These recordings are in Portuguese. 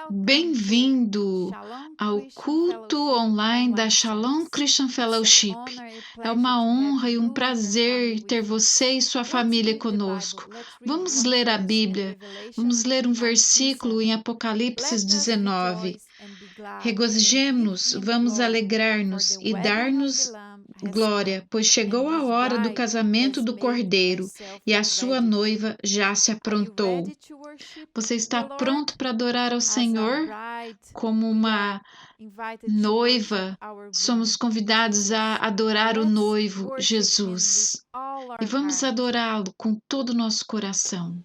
Bem-vindo ao culto online da Shalom Christian Fellowship. É uma honra e um prazer ter você e sua família conosco. Vamos ler a Bíblia. Vamos ler um versículo em Apocalipse 19. Regozijemo-nos, vamos alegrar-nos e dar-nos glória, pois chegou a hora do casamento do Cordeiro e a sua noiva já se aprontou. Você está pronto para adorar ao Senhor? Como uma noiva, somos convidados a adorar o noivo Jesus. E vamos adorá-lo com todo o nosso coração.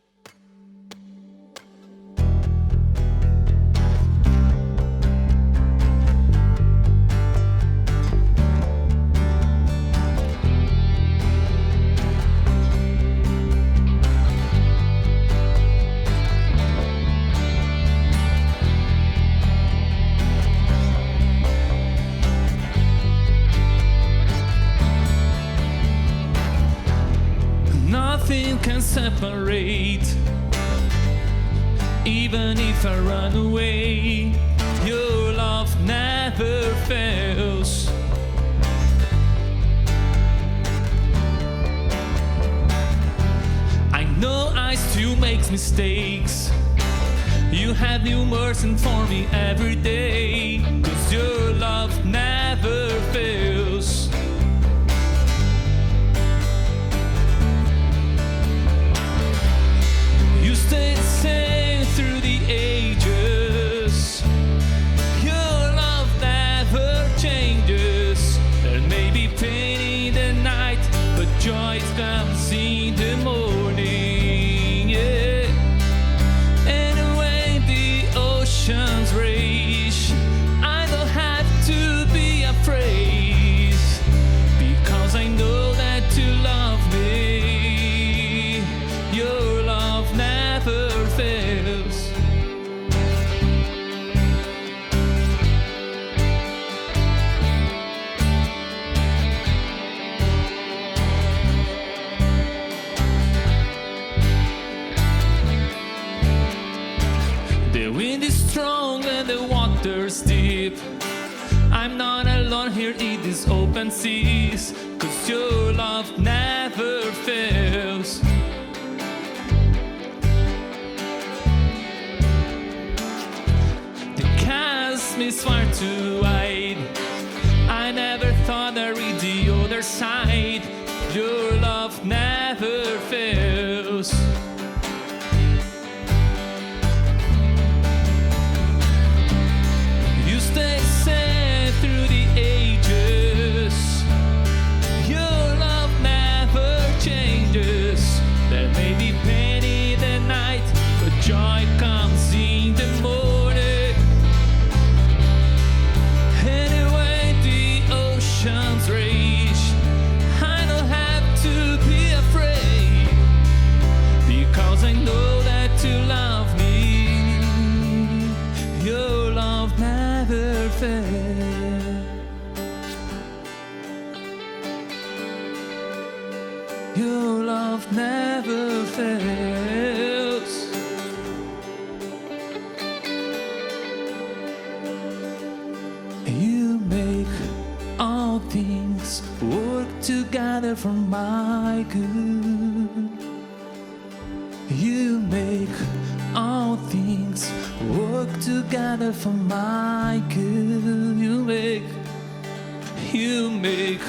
Nothing can separate, even if I run away. Your love never fails. I know I still make mistakes. You have new mercy for me every day, 'cause your love never fails. You stay the same through the ages. Your love never changes. There may be pain in the night, but joy comes in the morning. Yeah. And when the oceans rage, I don't have to be afraid, because I know that you love me. Your love never fails. The wind is strong and the water's deep. I'm not alone here in these open seas, 'cause your love never fails. The chasm is far too wide. I never thought I'd reach the other side. Your love never fails. You stay safe through the ages. Your love never changes. There may be pain in the night, but joy comes in the morning. And when the oceans rage, I don't have to be afraid, because I know that you love me. Your love never fails. Your love never fails. You make all things work together for my good. You make all things work together for my good. You make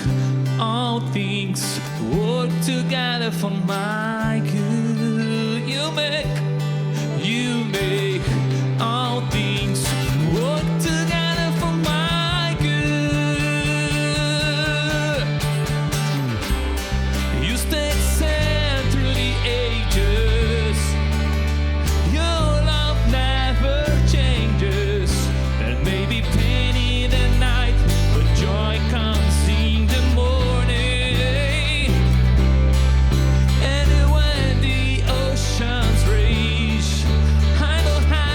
all things work together for my good. You make all things work together for my good. You stay safe through the ages. Your love never changes. There may be pain in the night, but joy comes in the morning. And when the oceans rage, I don't have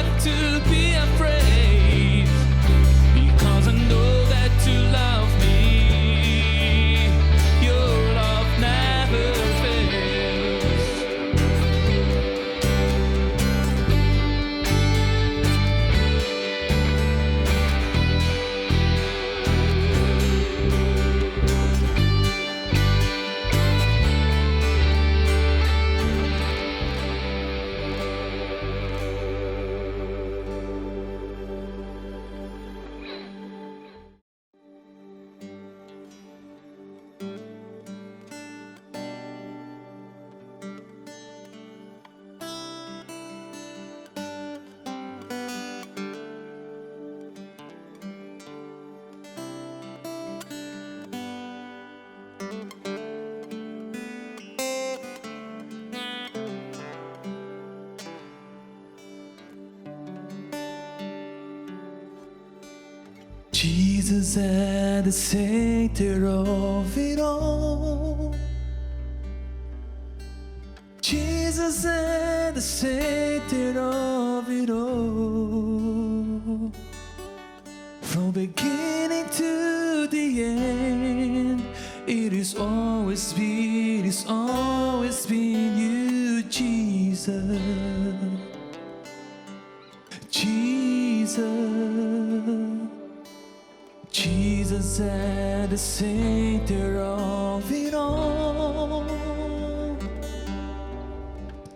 Jesus at the center of it all. Jesus at the center of it all. From beginning to the end, it is always been you, Jesus. Jesus. Jesus at the center of it all.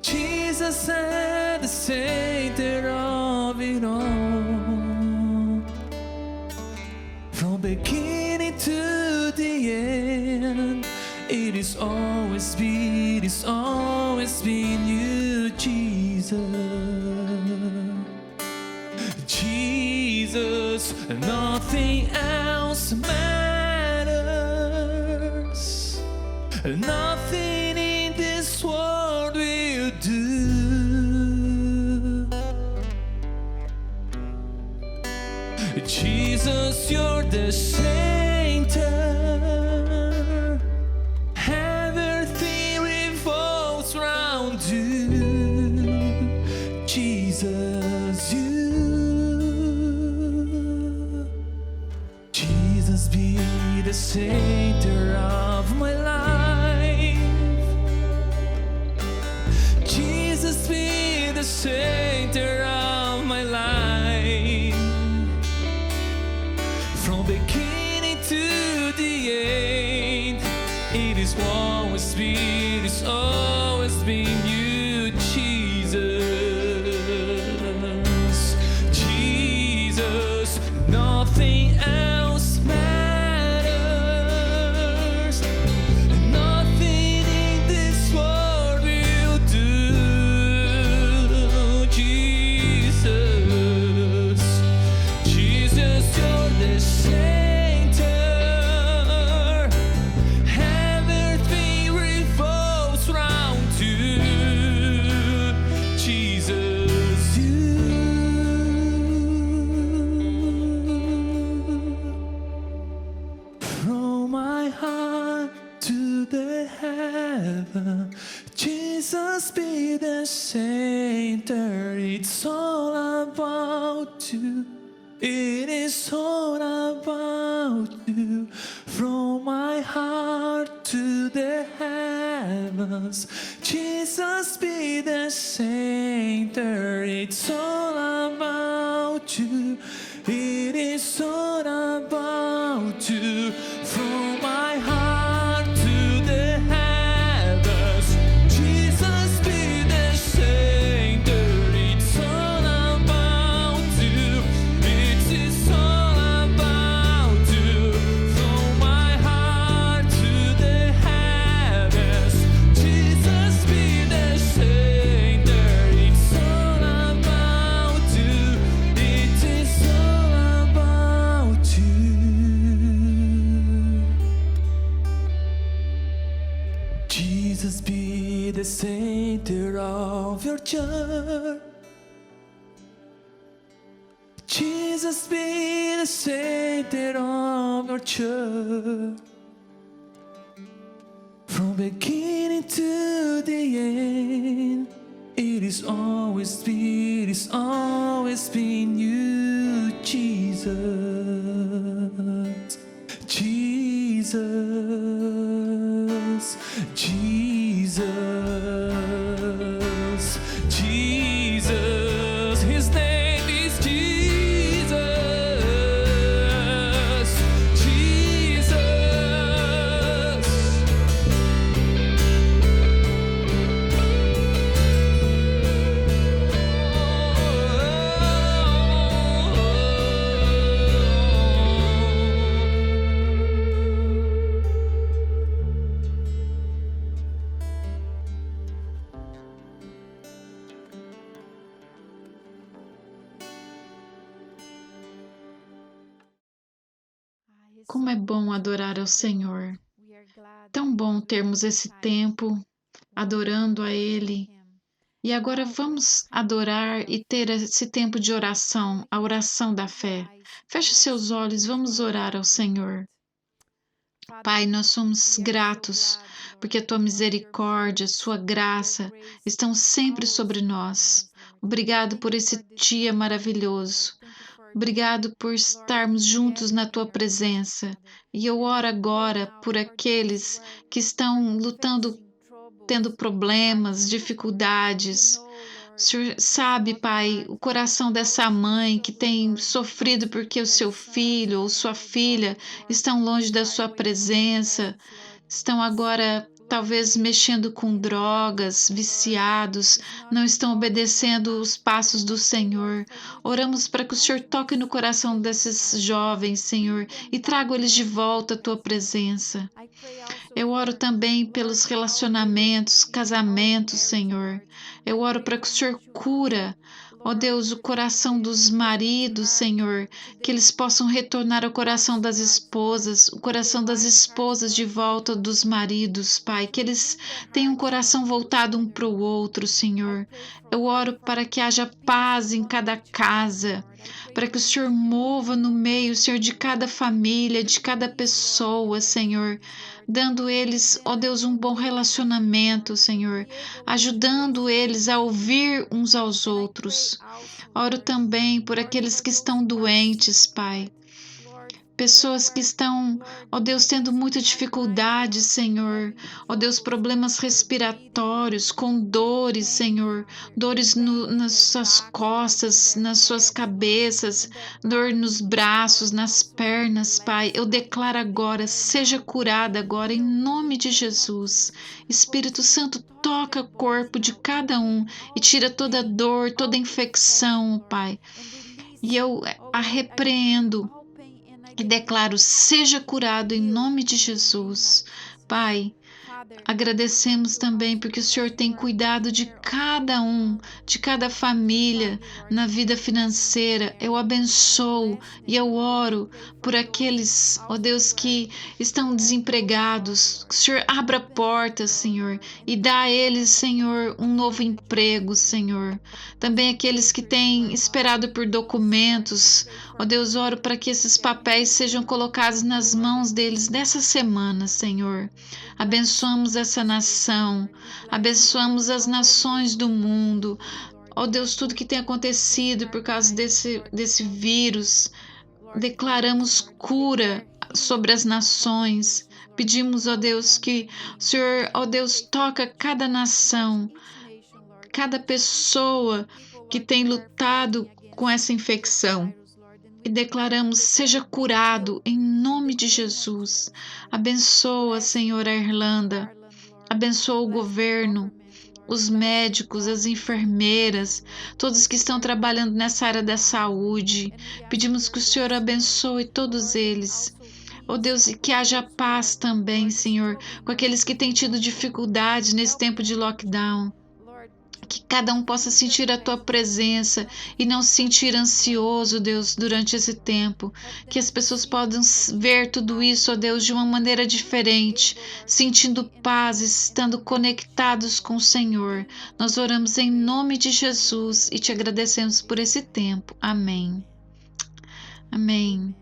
Jesus at the center of it all. From beginning to the end, it is always been you, Jesus. Jesus, nothing else matters. Nothing in this world will do. Jesus, you're the center. Everything revolves around you. Jesus, you. Jesus, be the center of my life. Jesus, be the center of my life. From beginning to the end, it is always been you, Jesus. Jesus, nothing else matters. Nothing in this world will do. Jesus, Jesus, you're the center. Everything revolves around you. Jesus, you. From my heart to the heaven, Jesus be the center. It's all about you. It is all about you. From my heart to the heavens, Jesus be the center. It's all about you. It is all about you. From my heart to the heavens, Jesus be the center. It's all about you. It is all about you. From my heart to the heavens, Jesus be the center. It's all about you. It is all about you. Jesus be the center of your church. Jesus be the center of your church. From beginning to the end, it is always been you, Jesus. Jesus, Jesus, Jesus, his name is Jesus, Jesus. Como é bom adorar ao Senhor. Tão bom termos esse tempo adorando a Ele, E agora vamos adorar e ter esse tempo de oração, a oração da fé. Feche seus olhos, vamos orar ao Senhor. Pai, nós somos gratos porque a tua misericórdia, sua graça estão sempre sobre nós. Obrigado por esse dia maravilhoso. Obrigado por estarmos juntos na tua presença. E eu oro agora por aqueles que estão lutando, tendo problemas, dificuldades. O Senhor sabe, Pai, o coração dessa mãe que tem sofrido porque o seu filho ou sua filha estão longe da sua presença, estão agora talvez mexendo com drogas, viciados, não estão obedecendo os passos do Senhor. Oramos para que o Senhor toque no coração desses jovens, Senhor, e traga eles de volta à tua presença. Eu oro também pelos relacionamentos, casamentos, Senhor. Eu oro para que o Senhor cura, ó Deus, o coração dos maridos, Senhor, que eles possam retornar ao coração das esposas, o coração das esposas de volta dos maridos, Pai, que eles tenham um coração voltado um para o outro, Senhor. Eu oro para que haja paz em cada casa, para que o Senhor mova no meio, Senhor, de cada família, de cada pessoa, Senhor, dando eles, ó Deus, um bom relacionamento, Senhor, ajudando eles a ouvir uns aos outros. Oro também por aqueles que estão doentes, Pai. Pessoas que estão, ó Deus, tendo muita dificuldade, Senhor. Ó Deus, problemas respiratórios, com dores, Senhor. Dores nas suas costas, nas suas cabeças, dor nos braços, nas pernas, Pai. Eu declaro agora, seja curada agora, em nome de Jesus. Espírito Santo, toca o corpo de cada um e tira toda dor, toda infecção, Pai. E eu a repreendo e declaro, seja curado em nome de Jesus. Pai, agradecemos também porque o Senhor tem cuidado de cada um, de cada família na vida financeira. Eu abençoo e eu oro por aqueles, ó Deus, que estão desempregados. Que o Senhor abra portas, Senhor, e dá a eles, Senhor, um novo emprego, Senhor. Também aqueles que têm esperado por documentos. Ó Deus, oro para que esses papéis sejam colocados nas mãos deles nessa semana, Senhor. Abençoamos essa nação, abençoamos as nações do mundo. Ó Deus, tudo que tem acontecido por causa desse vírus, declaramos cura sobre as nações. Pedimos, ó Deus, que o Senhor, ó Deus, toca cada nação, cada pessoa que tem lutado com essa infecção. E declaramos, seja curado em nome de Jesus. Abençoa, Senhor, a Irlanda. Abençoa o governo, os médicos, as enfermeiras, todos que estão trabalhando nessa área da saúde. Pedimos que o Senhor abençoe todos eles. Oh Deus, e que haja paz também, Senhor, com aqueles que têm tido dificuldade nesse tempo de lockdown. Que cada um possa sentir a tua presença e não se sentir ansioso, Deus, durante esse tempo. Que as pessoas possam ver tudo isso, ó Deus, de uma maneira diferente, sentindo paz, estando conectados com o Senhor. Nós oramos em nome de Jesus e te agradecemos por esse tempo. Amém. Amém.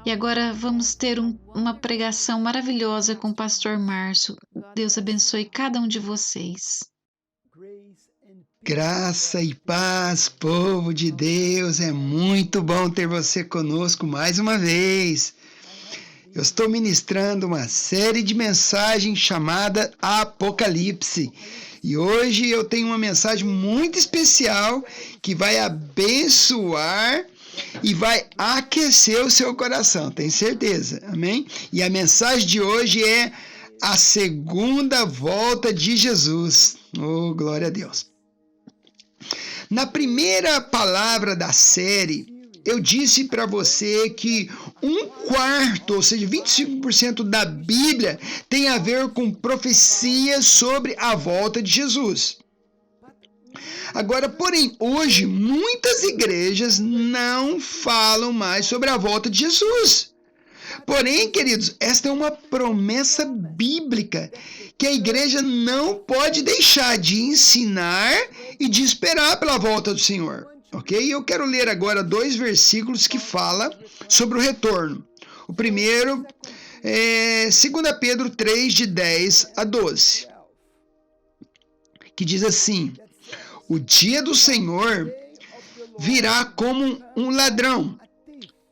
E agora vamos ter uma pregação maravilhosa com o pastor Márcio. Deus abençoe cada um de vocês. Graça e paz, povo de Deus, é muito bom ter você conosco mais uma vez. Eu estou ministrando uma série de mensagens chamada Apocalipse. E hoje eu tenho uma mensagem muito especial que vai abençoar e vai aquecer o seu coração, tenho certeza, amém? E a mensagem de hoje é a segunda volta de Jesus. Oh, glória a Deus. Na primeira palavra da série, eu disse para você que 1/4, ou seja, 25% da Bíblia tem a ver com profecias sobre a volta de Jesus. Agora, porém, hoje, muitas igrejas não falam mais sobre a volta de Jesus. Porém, queridos, esta é uma promessa bíblica que a igreja não pode deixar de ensinar e de esperar pela volta do Senhor. Ok? Eu quero ler agora 2 versículos que falam sobre o retorno. O primeiro é 2 Pedro 3, de 10 a 12, que diz assim: o dia do Senhor virá como um ladrão.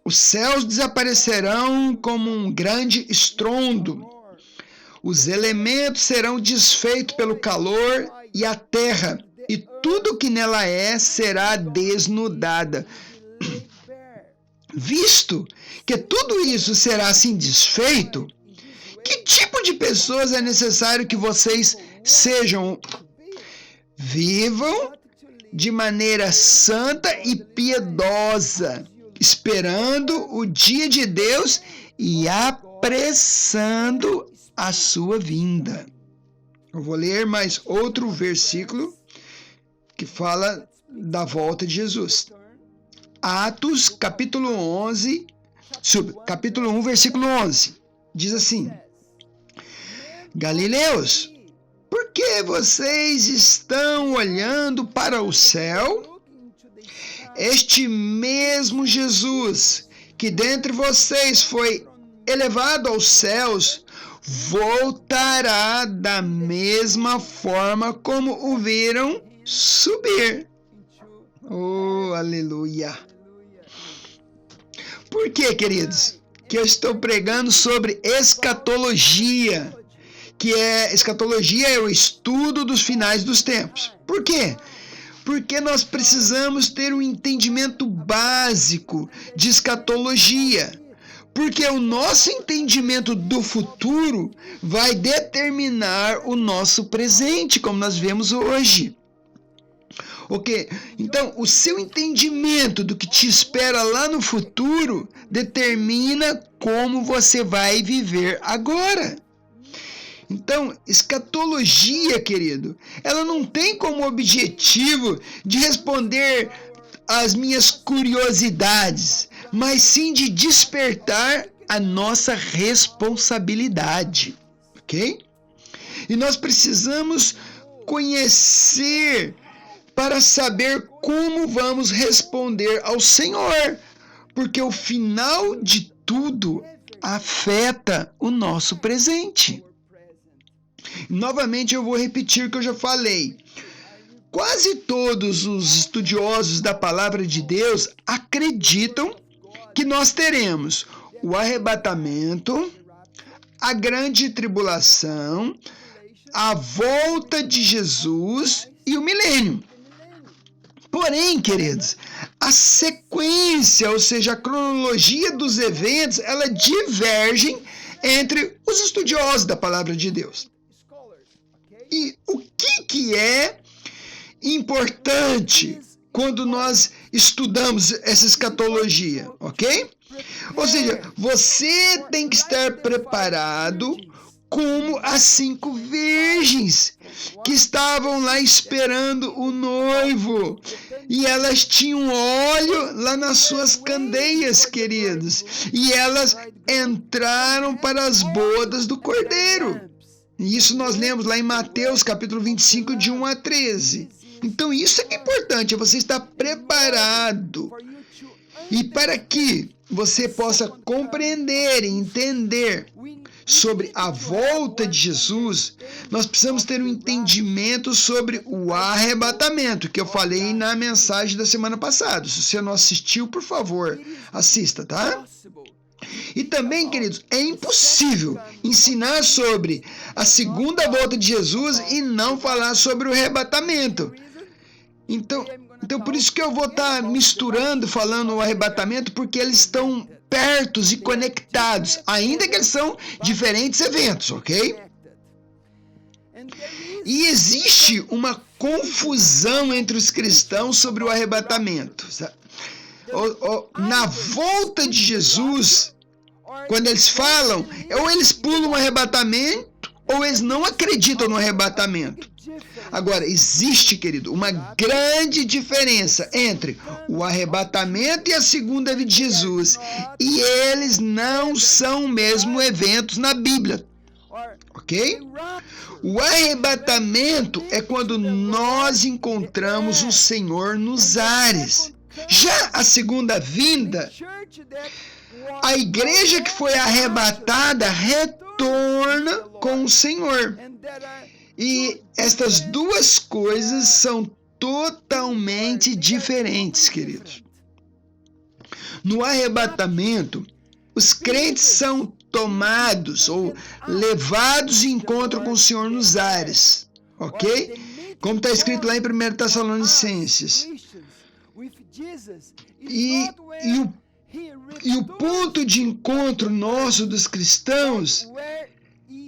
Os céus desaparecerão como um grande estrondo. Os elementos serão desfeitos pelo calor e a terra, e tudo que nela é será desnudada. Visto que tudo isso será assim desfeito, que tipo de pessoas é necessário que vocês sejam? Vivam de maneira santa e piedosa, esperando o dia de Deus e apressando a sua vinda. Eu vou ler mais outro versículo que fala da volta de Jesus. Atos, capítulo 1, versículo 11. Diz assim: Galileus, por que vocês estão olhando para o céu? Este mesmo Jesus, que dentre vocês foi elevado aos céus, voltará da mesma forma como o viram subir. Oh, aleluia! Por que, queridos, que eu estou pregando sobre escatologia? Escatologia é o estudo dos finais dos tempos. Por quê? Porque nós precisamos ter um entendimento básico de escatologia. Porque o nosso entendimento do futuro vai determinar o nosso presente, como nós vemos hoje. Ok? Então, o seu entendimento do que te espera lá no futuro determina como você vai viver agora. Então, escatologia, querido, ela não tem como objetivo de responder às minhas curiosidades, mas sim de despertar a nossa responsabilidade, ok? E nós precisamos conhecer para saber como vamos responder ao Senhor, porque o final de tudo afeta o nosso presente. Novamente eu vou repetir o que eu já falei. Quase todos os estudiosos da palavra de Deus acreditam que nós teremos o arrebatamento, a grande tribulação, a volta de Jesus e o milênio. Porém, queridos, a sequência, ou seja, a cronologia dos eventos, ela diverge entre os estudiosos da palavra de Deus. E o que é importante quando nós estudamos essa escatologia, ok? Ou seja, você tem que estar preparado como as 5 virgens que estavam lá esperando o noivo. E elas tinham óleo lá nas suas candeias, queridos. E elas entraram para as bodas do Cordeiro. E isso nós lemos lá em Mateus, capítulo 25, de 1 a 13. Então isso é que é importante, é você estar preparado. E para que você possa compreender e entender sobre a volta de Jesus, nós precisamos ter um entendimento sobre o arrebatamento, que eu falei na mensagem da semana passada. Se você não assistiu, por favor, assista, tá? E também, queridos, é impossível ensinar sobre a segunda volta de Jesus e não falar sobre o arrebatamento. Então por isso que eu vou estar misturando, falando o arrebatamento, porque eles estão pertos e conectados, ainda que eles são diferentes eventos, ok? E existe uma confusão entre os cristãos sobre o arrebatamento. Na volta de Jesus, quando eles falam, ou eles pulam o arrebatamento, ou eles não acreditam no arrebatamento. Agora, existe, querido, uma grande diferença entre o arrebatamento e a segunda vinda de Jesus. E eles não são mesmo eventos na Bíblia. Ok? O arrebatamento é quando nós encontramos o Senhor nos ares. Já a segunda vinda, a igreja que foi arrebatada retorna com o Senhor. E estas duas coisas são totalmente diferentes, queridos. No arrebatamento, os crentes são tomados ou levados em encontro com o Senhor nos ares, ok? Como está escrito lá em 1 Tessalonicenses. E o ponto de encontro nosso dos cristãos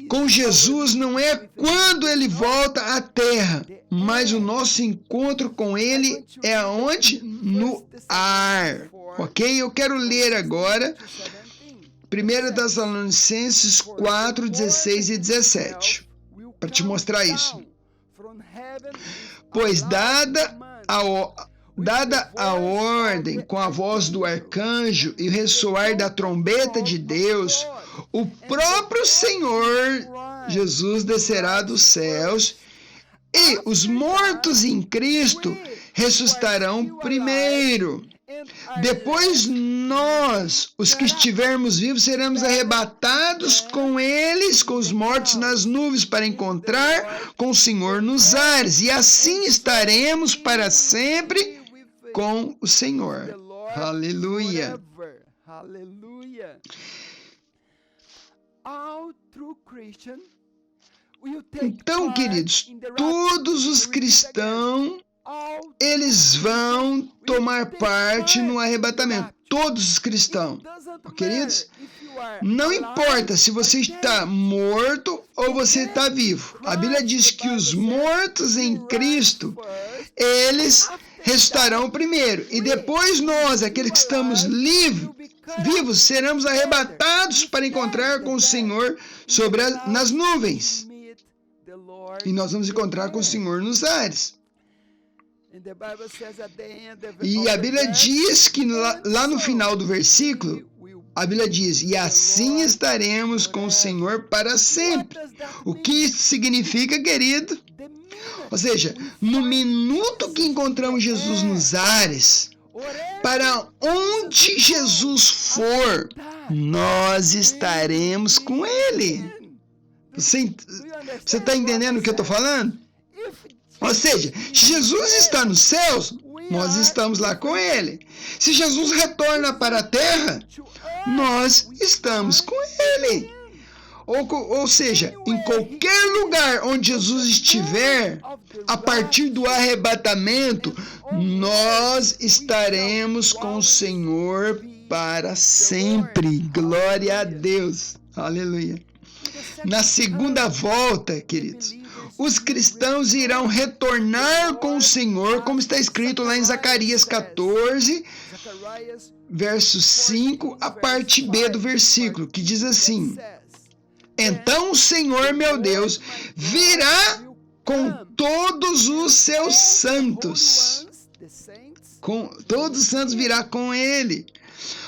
com Jesus não é quando ele volta à terra, mas o nosso encontro com ele é aonde? No ar, ok? Eu quero ler agora 1 Tessalonicenses 4, 16 e 17, para te mostrar isso. Pois dada a ordem com a voz do arcanjo e o ressoar da trombeta de Deus, o próprio Senhor Jesus descerá dos céus e os mortos em Cristo ressuscitarão primeiro. Depois nós, os que estivermos vivos, seremos arrebatados com eles, com os mortos nas nuvens, para encontrar com o Senhor nos ares. E assim estaremos para sempre com o Senhor. Aleluia. Então, queridos, todos os cristãos, eles vão tomar parte no arrebatamento. Todos os cristãos, queridos. Não importa se você está morto ou você está vivo. A Bíblia diz que os mortos em Cristo, eles ressuscitarão primeiro. E depois nós, aqueles que estamos vivos, seremos arrebatados para encontrar com o Senhor nas nuvens. E nós vamos encontrar com o Senhor nos ares. E a Bíblia diz que lá no final do versículo, a Bíblia diz, e assim estaremos com o Senhor para sempre. O que isso significa, querido? Ou seja, no minuto que encontramos Jesus nos ares, para onde Jesus for, nós estaremos com Ele. Você está entendendo o que eu estou falando? Ou seja, se Jesus está nos céus, nós estamos lá com Ele. Se Jesus retorna para a terra, nós estamos com Ele. Ou seja, em qualquer lugar onde Jesus estiver, a partir do arrebatamento, nós estaremos com o Senhor para sempre. Glória a Deus. Aleluia. Na segunda volta, queridos, os cristãos irão retornar com o Senhor, como está escrito lá em Zacarias 14, verso 5, a parte B do versículo, que diz assim: então o Senhor, meu Deus, virá com todos os seus santos. Com todos os santos virá com ele.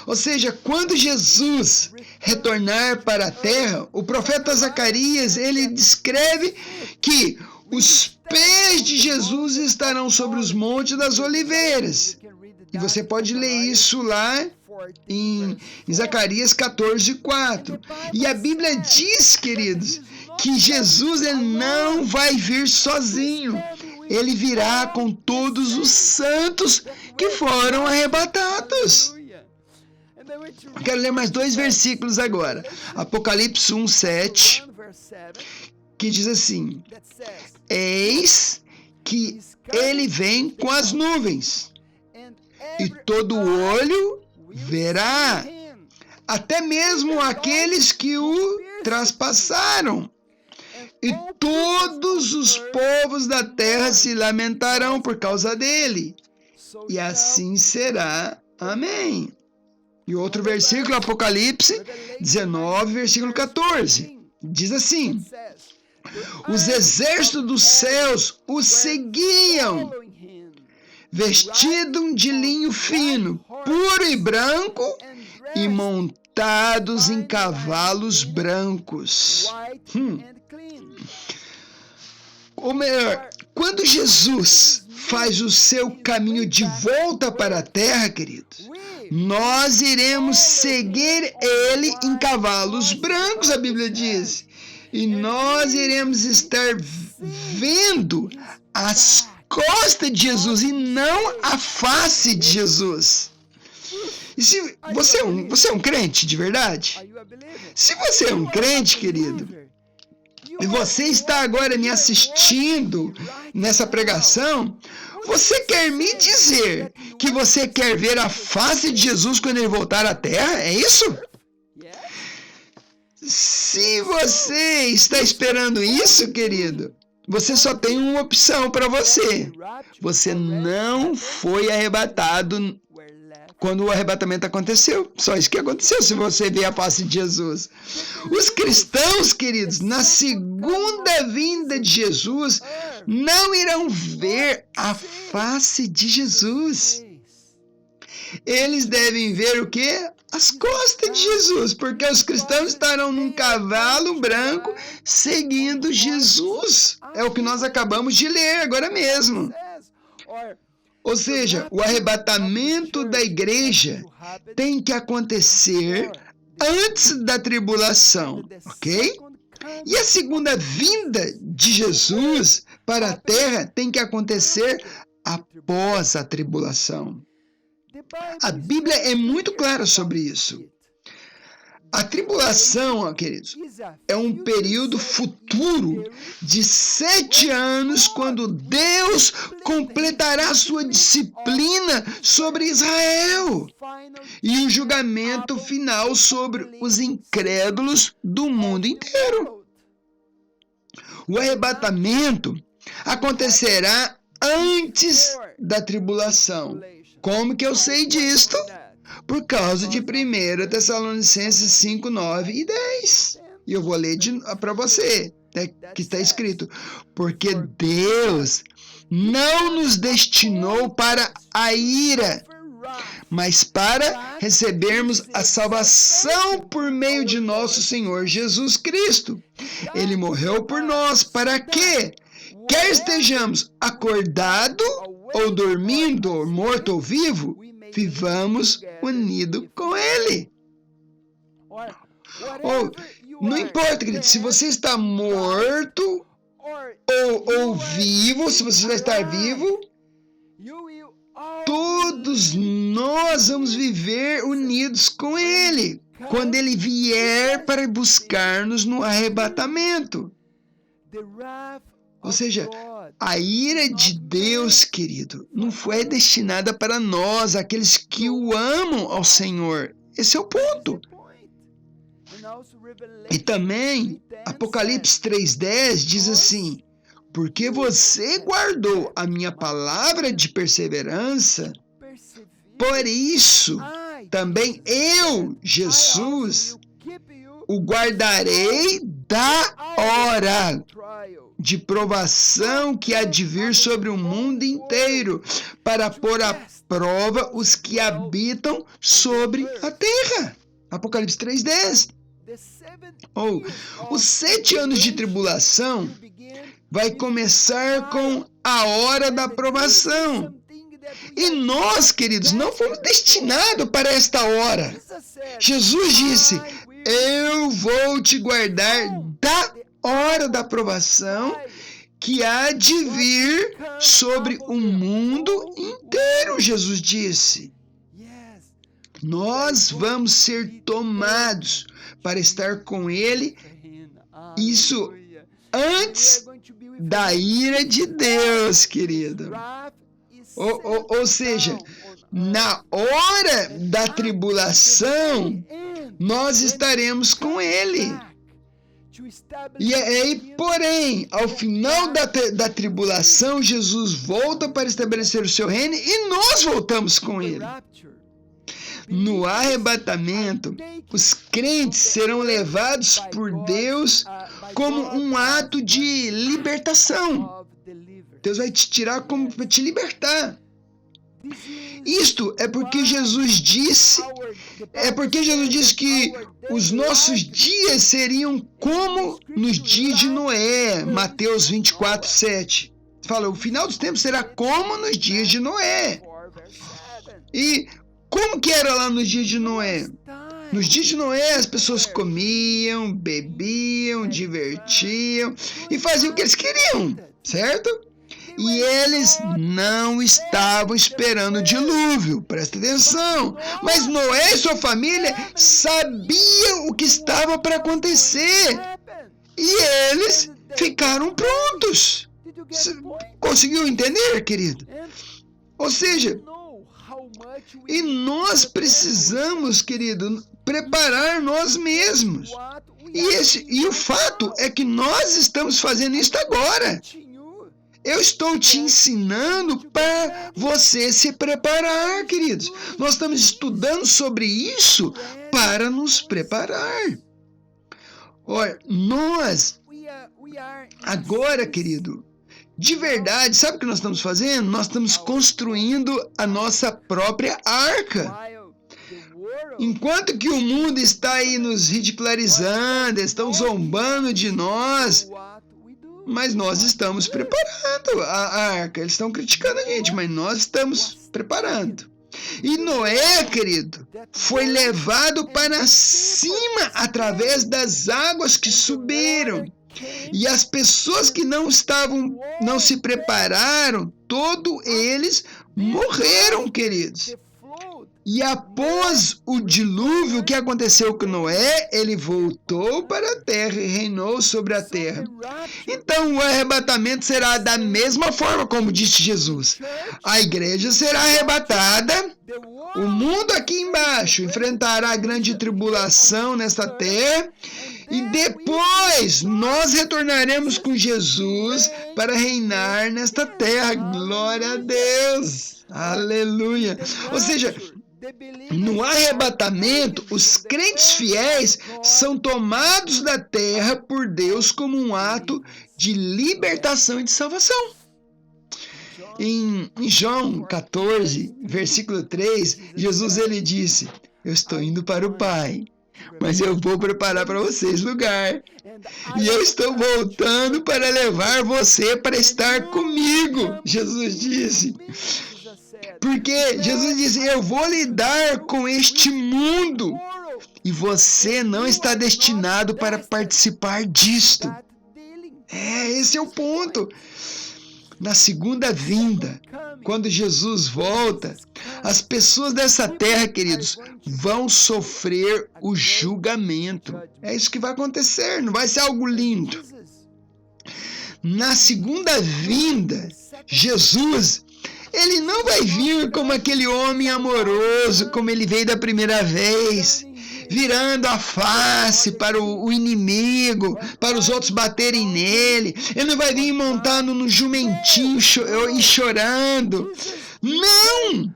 Ou seja, quando Jesus retornar para a terra, o profeta Zacarias, ele descreve que os pés de Jesus estarão sobre os montes das oliveiras. E você pode ler isso lá em Zacarias 14, 4. E a Bíblia diz, queridos, que Jesus ele não vai vir sozinho. Ele virá com todos os santos que foram arrebatados. Eu quero ler mais 2 versículos agora. Apocalipse 1, 7, que diz assim: eis que ele vem com as nuvens, e todo olho verá, até mesmo aqueles que o traspassaram, e todos os povos da terra se lamentarão por causa dele, e assim será. Amém. E outro versículo, Apocalipse 19, versículo 14, diz assim: Os exércitos dos céus o seguiam, vestidos de linho fino, puro e branco, e montados em cavalos brancos. Ou melhor, quando Jesus faz o seu caminho de volta para a terra, queridos, nós iremos seguir ele em cavalos brancos, a Bíblia diz. E nós iremos estar vendo as costas de Jesus e não a face de Jesus. E se você é um crente de verdade? Se você é um crente, querido, e você está agora me assistindo nessa pregação, você quer me dizer que você quer ver a face de Jesus quando ele voltar à terra? É isso? Se você está esperando isso, querido, você só tem uma opção para você. Você não foi arrebatado quando o arrebatamento aconteceu. Só isso que aconteceu se você ver a face de Jesus. Os cristãos, queridos, na segunda vinda de Jesus, não irão ver a face de Jesus. Eles devem ver o quê? As costas de Jesus, porque os cristãos estarão num cavalo branco seguindo Jesus. É o que nós acabamos de ler agora mesmo. Ou seja, o arrebatamento da igreja tem que acontecer antes da tribulação, ok? E a segunda vinda de Jesus para a terra tem que acontecer após a tribulação. A Bíblia é muito clara sobre isso. A tribulação, queridos, é um período futuro de 7 anos, quando Deus completará sua disciplina sobre Israel e o julgamento final sobre os incrédulos do mundo inteiro. O arrebatamento acontecerá antes da tribulação. Como que eu sei disto? Por causa de 1 Tessalonicenses 5, 9 e 10. E eu vou ler para você, que está escrito. Porque Deus não nos destinou para a ira, mas para recebermos a salvação por meio de nosso Senhor Jesus Cristo. Ele morreu por nós, para que, quer estejamos acordados ou dormindo, ou morto ou vivo, vivamos unido com Ele. Ou, não importa, querido, se você está morto ou vivo, se você vai estar vivo, todos nós vamos viver unidos com Ele, quando Ele vier para buscar-nos no arrebatamento. Ou seja, a ira de Deus, querido, não foi destinada para nós, aqueles que o amam ao Senhor. Esse é o ponto. E também, Apocalipse 3:10 diz assim: porque você guardou a minha palavra de perseverança, por isso também eu, Jesus, o guardarei da hora de provação que há de vir sobre o mundo inteiro, para pôr à prova os que habitam sobre a terra. Apocalipse 3:10. Os 7 anos de tribulação vai começar com a hora da provação. E nós, queridos, não fomos destinados para esta hora. Jesus disse: eu vou te guardar da hora da provação que há de vir sobre o mundo inteiro, Jesus disse. Nós vamos ser tomados para estar com Ele, isso antes da ira de Deus, querido. Ou seja, na hora da tribulação, nós estaremos com Ele. E aí, porém, ao final da tribulação, Jesus volta para estabelecer o seu reino e nós voltamos com Ele. No arrebatamento, os crentes serão levados por Deus como um ato de libertação. Deus vai te tirar como para te libertar. Isto é porque Jesus disse que os nossos dias seriam como nos dias de Noé. Mateus 24:7. Fala, o final dos tempos será como nos dias de Noé. E como que era lá nos dias de Noé? Nos dias de Noé, as pessoas comiam, bebiam, divertiam e faziam o que eles queriam, certo? E eles não estavam esperando o dilúvio, presta atenção. Mas Noé e sua família sabiam o que estava para acontecer. E eles ficaram prontos. Conseguiu entender, querido? Ou seja, e nós precisamos, querido, preparar nós mesmos. E o fato é que nós estamos fazendo isso agora. Eu estou te ensinando para você se preparar, queridos. Nós estamos estudando sobre isso para nos preparar. Olha, nós, agora, querido, de verdade, sabe o que nós estamos fazendo? Nós estamos construindo a nossa própria arca. Enquanto que o mundo está aí nos ridicularizando, estão zombando de nós, mas nós estamos preparando a arca. Eles estão criticando a gente, mas nós estamos preparando. E Noé, querido, foi levado para cima através das águas que subiram. E as pessoas que não se prepararam, todos eles morreram, queridos. E após o dilúvio, o que aconteceu com Noé? Ele voltou para a terra e reinou sobre a terra. Então o arrebatamento será da mesma forma como disse Jesus. A igreja será arrebatada, o mundo aqui embaixo enfrentará a grande tribulação nesta terra, e depois nós retornaremos com Jesus para reinar nesta terra. Glória a Deus! Aleluia! Ou seja, no arrebatamento, os crentes fiéis são tomados da terra por Deus como um ato de libertação e de salvação. Em João 14, versículo 3, Jesus ele disse: eu estou indo para o Pai, mas eu vou preparar para vocês lugar. E eu estou voltando para levar você para estar comigo. Jesus disse. Porque Jesus disse, eu vou lidar com este mundo. E você não está destinado para participar disto. Esse é o ponto. Na segunda vinda, quando Jesus volta, as pessoas dessa terra, queridos, vão sofrer o julgamento. É isso que vai acontecer, não vai ser algo lindo. Na segunda vinda, Jesus, ele não vai vir como aquele homem amoroso, como ele veio da primeira vez, virando a face para o inimigo, para os outros baterem nele. Ele não vai vir montando no jumentinho e chorando. Não!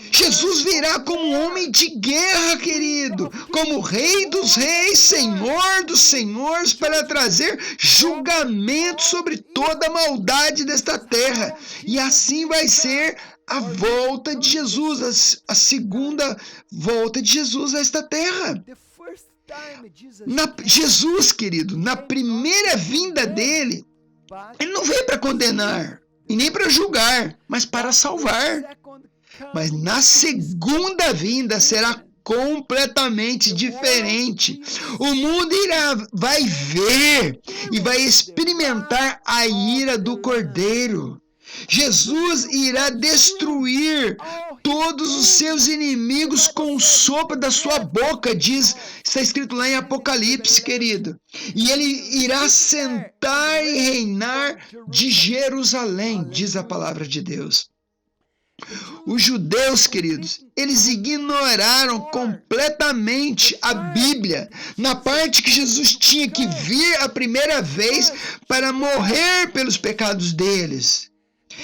Jesus virá como um homem de guerra, querido, como Rei dos Reis, Senhor dos Senhores, para trazer julgamento sobre toda a maldade desta terra. E assim vai ser a volta de Jesus, a segunda volta de Jesus a esta terra. Jesus, querido, na primeira vinda dele, ele não veio para condenar e nem para julgar, mas para salvar. Mas na segunda vinda será completamente diferente. O mundo vai ver e vai experimentar a ira do Cordeiro. Jesus irá destruir todos os seus inimigos com o sopro da sua boca, está escrito lá em Apocalipse, querido. E ele irá sentar e reinar de Jerusalém, diz a palavra de Deus. Os judeus, queridos, eles ignoraram completamente a Bíblia, na parte que Jesus tinha que vir a primeira vez para morrer pelos pecados deles.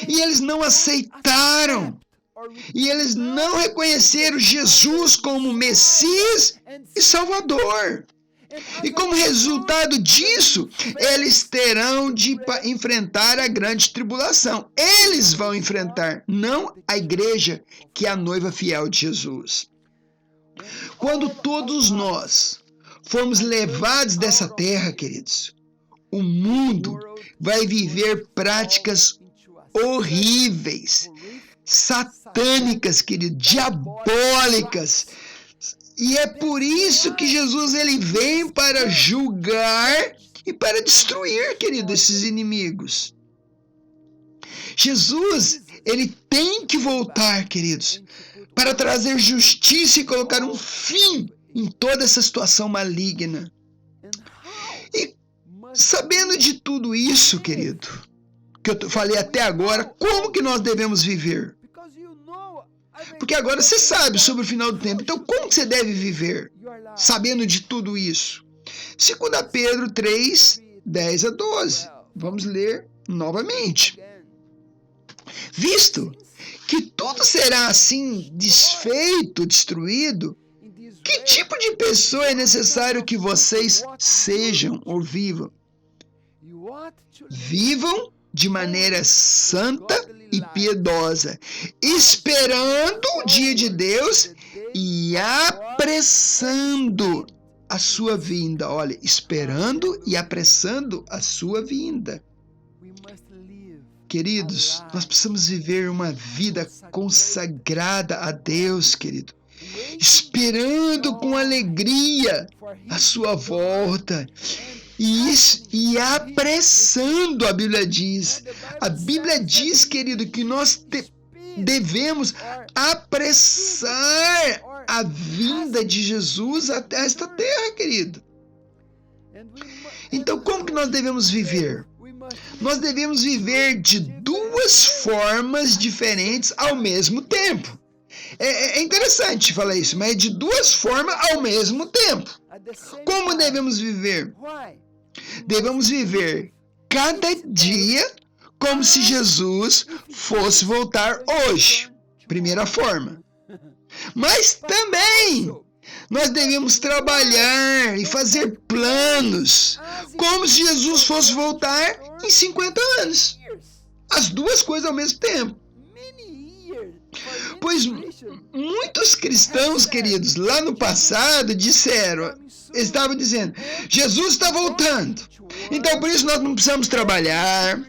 E eles não aceitaram. E eles não reconheceram Jesus como Messias e Salvador. E como resultado disso, eles terão de enfrentar a grande tribulação. Eles vão enfrentar, não a igreja, que é a noiva fiel de Jesus. Quando todos nós formos levados dessa terra, queridos, o mundo vai viver práticas horríveis, satânicas, querido, diabólicas. E é por isso que Jesus ele vem para julgar e para destruir, querido, esses inimigos. Jesus, ele tem que voltar, queridos, para trazer justiça e colocar um fim em toda essa situação maligna. E sabendo de tudo isso, querido, que eu falei até agora, como que nós devemos viver? Porque agora você sabe sobre o final do tempo. Então, como que você deve viver, sabendo de tudo isso? 2 Pedro 3, 10 a 12. Vamos ler novamente. Visto que tudo será assim desfeito, destruído, que tipo de pessoa é necessário que vocês sejam ou vivam? Vivam de maneira santa e piedosa, esperando o dia de Deus e apressando a sua vinda. Olha, esperando e apressando a sua vinda. Queridos, nós precisamos viver uma vida consagrada a Deus, querido, esperando com alegria a sua volta. E apressando, a Bíblia diz. A Bíblia diz, querido, que nós devemos apressar a vinda de Jesus até esta terra, querido. Então, como que nós devemos viver? Nós devemos viver de duas formas diferentes ao mesmo tempo. É interessante falar isso, mas é de duas formas ao mesmo tempo. Como devemos viver? Devemos viver cada dia como se Jesus fosse voltar hoje. Primeira forma. Mas também nós devemos trabalhar e fazer planos como se Jesus fosse voltar em 50 anos. As duas coisas ao mesmo tempo. Pois muitos cristãos, queridos, lá no passado estavam dizendo, Jesus está voltando. Então por isso nós não precisamos trabalhar,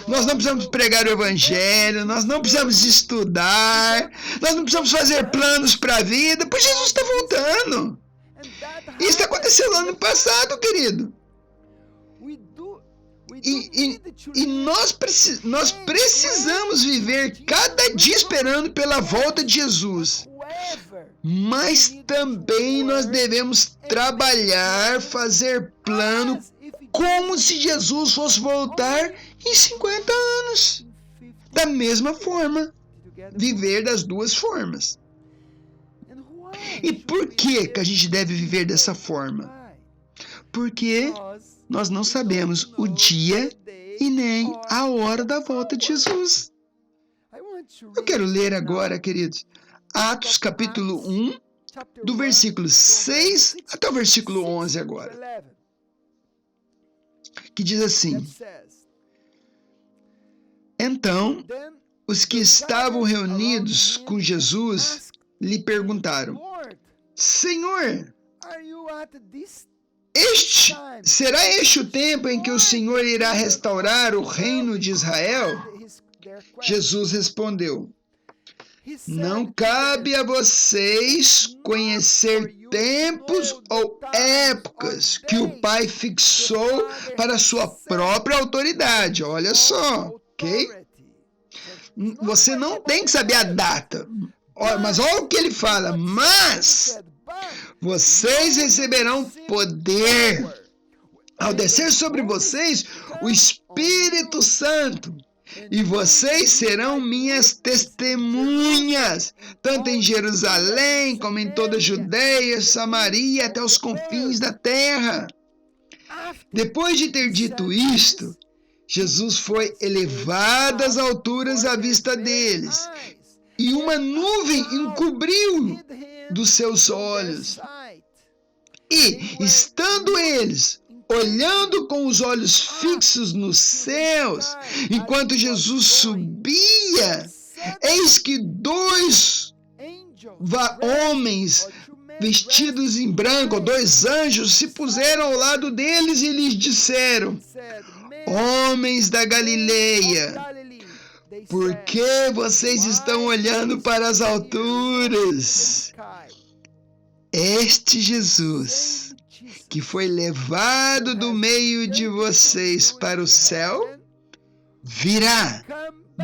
nós não precisamos pregar o evangelho, nós não precisamos estudar, nós não precisamos fazer planos para a vida, pois Jesus está voltando. Isso aconteceu lá no passado, querido. E nós precisamos viver cada dia esperando pela volta de Jesus. Mas também nós devemos trabalhar, fazer plano, como se Jesus fosse voltar em 50 anos. Da mesma forma. Viver das duas formas. E por que a gente deve viver dessa forma? Porque nós não sabemos o dia e nem a hora da volta de Jesus. Eu quero ler agora, queridos, Atos capítulo 1, do versículo 6 até o versículo 11 agora. Que diz assim: Então, os que estavam reunidos com Jesus lhe perguntaram, Senhor, será este o tempo em que o Senhor irá restaurar o reino de Israel? Jesus respondeu, não cabe a vocês conhecer tempos ou épocas que o Pai fixou para sua própria autoridade. Olha só, ok? Você não tem que saber a data. Mas olha o que ele fala. Mas vocês receberão poder ao descer sobre vocês o Espírito Santo. E vocês serão minhas testemunhas, tanto em Jerusalém, como em toda a Judeia, Samaria, até os confins da terra. Depois de ter dito isto, Jesus foi elevado às alturas à vista deles, e uma nuvem encobriu dos seus olhos. E, estando eles olhando com os olhos fixos nos céus, enquanto Jesus subia, eis que 2 homens vestidos em branco, 2 anjos, se puseram ao lado deles e lhes disseram: homens da Galileia, por que vocês estão olhando para as alturas? Este Jesus, que foi levado do meio de vocês para o céu, virá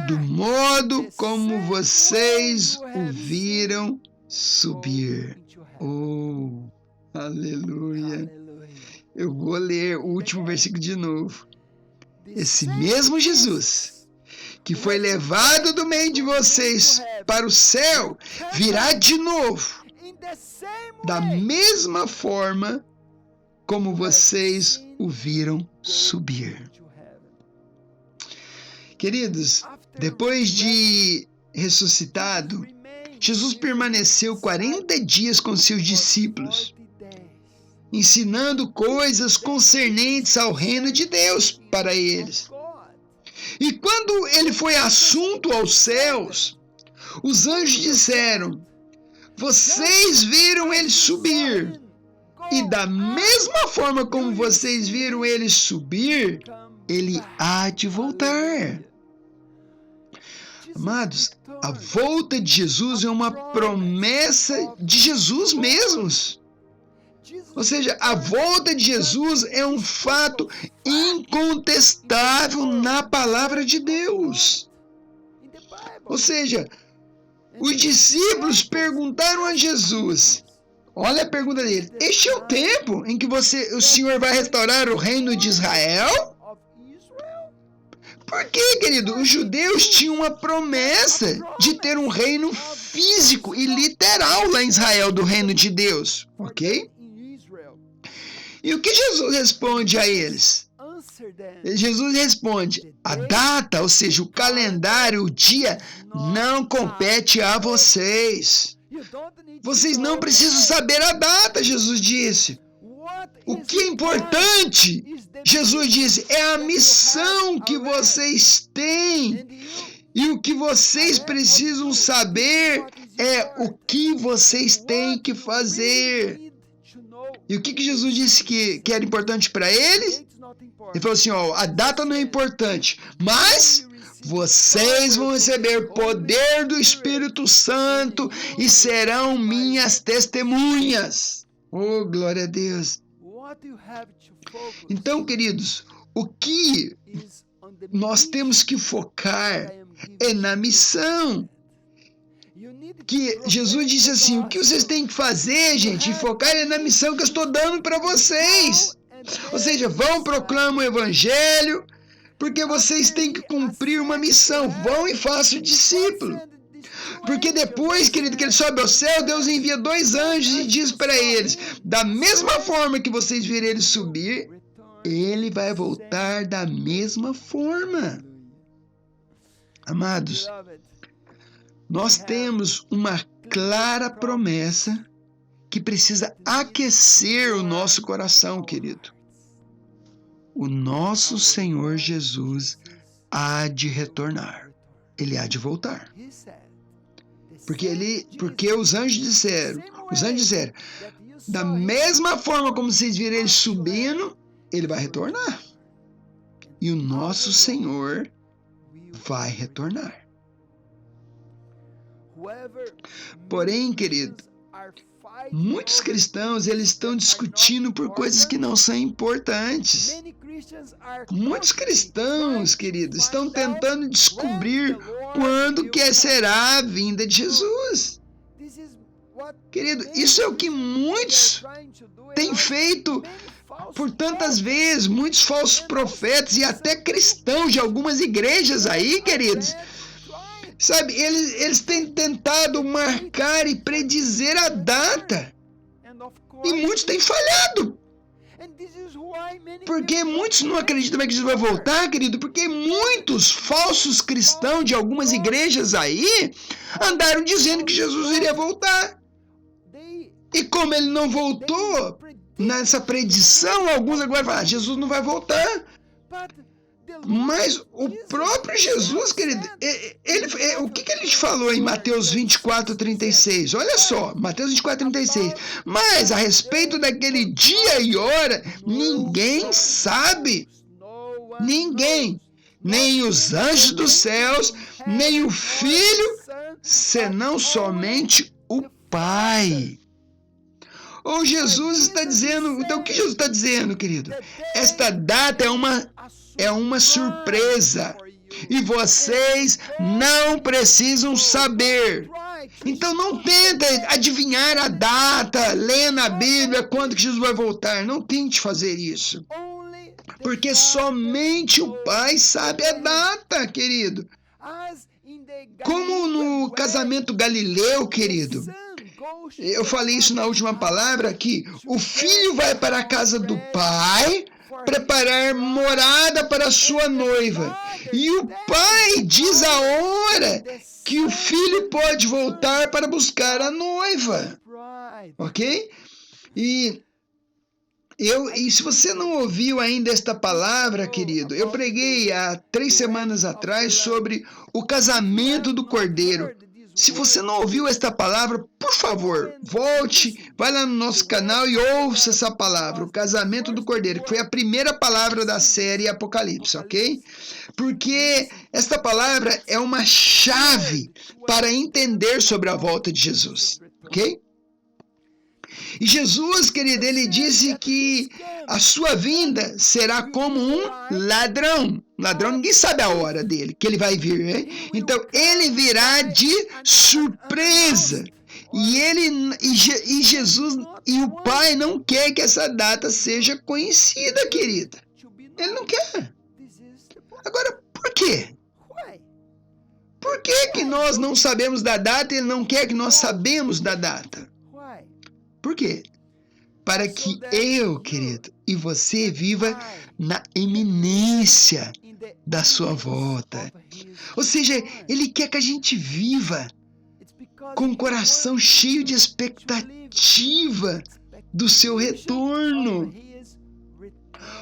do modo como vocês o viram subir. Oh, aleluia! Eu vou ler o último versículo de novo. Esse mesmo Jesus, que foi levado do meio de vocês para o céu, virá de novo, da mesma forma como vocês o viram subir. Queridos, depois de ressuscitado, Jesus permaneceu 40 dias com seus discípulos, ensinando coisas concernentes ao reino de Deus para eles. E quando ele foi assunto aos céus, os anjos disseram: vocês viram ele subir, e da mesma forma como vocês viram ele subir, ele há de voltar. Amados, a volta de Jesus é uma promessa de Jesus mesmos. Ou seja, a volta de Jesus é um fato incontestável na palavra de Deus. Ou seja, os discípulos perguntaram a Jesus, olha a pergunta dele: este é o tempo em que o Senhor vai restaurar o reino de Israel? Por quê, querido? Os judeus tinham uma promessa de ter um reino físico e literal lá em Israel, do reino de Deus, ok? E o que Jesus responde a eles? Jesus responde: a data, ou seja, o calendário, o dia, não compete a vocês. Vocês não precisam saber a data, Jesus disse. O que é importante, Jesus disse, é a missão que vocês têm. E o que vocês precisam saber é o que vocês têm que fazer. E o que Jesus disse que era importante para eles? Ele falou assim, ó, a data não é importante, mas vocês vão receber poder do Espírito Santo e serão minhas testemunhas. Oh, glória a Deus. Então, queridos, o que nós temos que focar é na missão. Que Jesus disse assim, o que vocês têm que fazer, gente, e focar é na missão que eu estou dando para vocês. Ou seja, vão, proclamam o Evangelho, porque vocês têm que cumprir uma missão. Vão e façam o discípulo. Porque depois, querido, que ele sobe ao céu, Deus envia 2 anjos e diz para eles, da mesma forma que vocês viram ele subir, ele vai voltar da mesma forma. Amados, nós temos uma clara promessa que precisa aquecer o nosso coração, querido. O nosso Senhor Jesus há de retornar. Ele há de voltar. Porque os anjos disseram, da mesma forma como vocês viram ele subindo, ele vai retornar. E o nosso Senhor vai retornar. Porém, querido, muitos cristãos eles estão discutindo por coisas que não são importantes. Muitos cristãos, queridos, estão tentando descobrir quando que será a vinda de Jesus. Querido, isso é o que muitos têm feito por tantas vezes, muitos falsos profetas e até cristãos de algumas igrejas aí, queridos. Sabe, eles têm tentado marcar e predizer a data. E muitos têm falhado. Porque muitos não acreditam que Jesus vai voltar, querido, porque muitos falsos cristãos de algumas igrejas aí andaram dizendo que Jesus iria voltar. E como ele não voltou, nessa predição, alguns agora falam, Jesus não vai voltar. Mas o próprio Jesus, querido, o que ele falou em Mateus 24:36? Olha só, Mateus 24:36. Mas a respeito daquele dia e hora, ninguém sabe. Ninguém. Nem os anjos dos céus, nem o Filho, senão somente o Pai. Ou Jesus está dizendo... Então, o que Jesus está dizendo, querido? Esta data é uma surpresa. E vocês não precisam saber. Então, não tenta adivinhar a data, lendo a Bíblia, quando que Jesus vai voltar. Não tente fazer isso. Porque somente o Pai sabe a data, querido. Como no casamento galileu, querido. Eu falei isso na última palavra, que o filho vai para a casa do pai preparar morada para a sua noiva. E o pai diz a hora que o filho pode voltar para buscar a noiva. Ok? E se você não ouviu ainda esta palavra, querido, eu preguei há 3 semanas atrás sobre o casamento do Cordeiro. Se você não ouviu esta palavra, por favor, volte, vai lá no nosso canal e ouça essa palavra, o casamento do Cordeiro, que foi a primeira palavra da série Apocalipse, ok? Porque esta palavra é uma chave para entender sobre a volta de Jesus, ok? E Jesus, querido, ele disse que a sua vinda será como um ladrão. Ladrão, ninguém sabe a hora dele, que ele vai vir, né? Então, ele virá de surpresa. E Jesus e o Pai não quer que essa data seja conhecida, querida. Ele não quer. Agora, por quê? Por que nós não sabemos da data e ele não quer que nós sabemos da data? Por quê? Para que eu, querido, e você viva na iminência da sua volta. Ou seja, ele quer que a gente viva com o coração cheio de expectativa do seu retorno.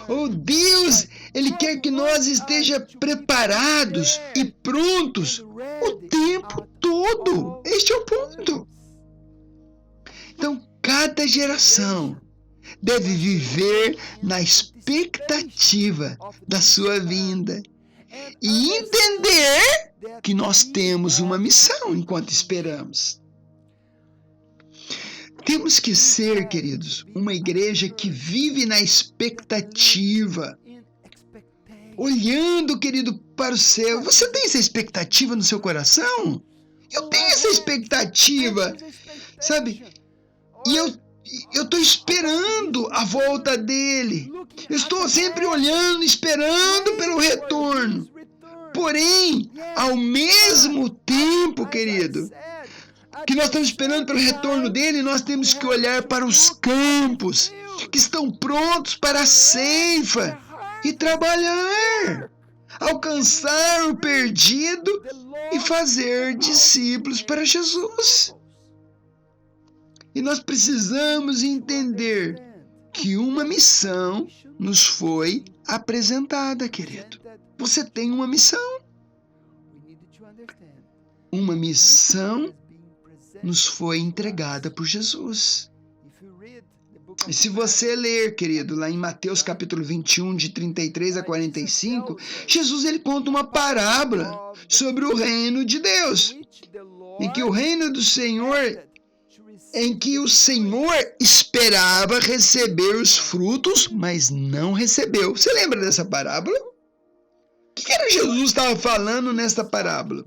Oh Deus, ele quer que nós estejamos preparados e prontos o tempo todo. Este é o ponto. Então, cada geração deve viver na expectativa da sua vinda e entender que nós temos uma missão enquanto esperamos. Temos que ser, queridos, uma igreja que vive na expectativa, olhando, querido, para o céu. Você tem essa expectativa no seu coração? Eu tenho essa expectativa, sabe? E eu estou esperando a volta dele. Eu estou sempre olhando, esperando pelo retorno. Porém, ao mesmo tempo, querido, que nós estamos esperando pelo retorno dele, nós temos que olhar para os campos que estão prontos para a ceifa e trabalhar, alcançar o perdido e fazer discípulos para Jesus. E nós precisamos entender que uma missão nos foi apresentada, querido. Você tem uma missão. Uma missão nos foi entregada por Jesus. E se você ler, querido, lá em Mateus capítulo 21, de 33 a 45, Jesus ele conta uma parábola sobre o reino de Deus, em que o reino do Senhor, em que o Senhor esperava receber os frutos, mas não recebeu. Você lembra dessa parábola? O que era Jesus estava falando nesta parábola?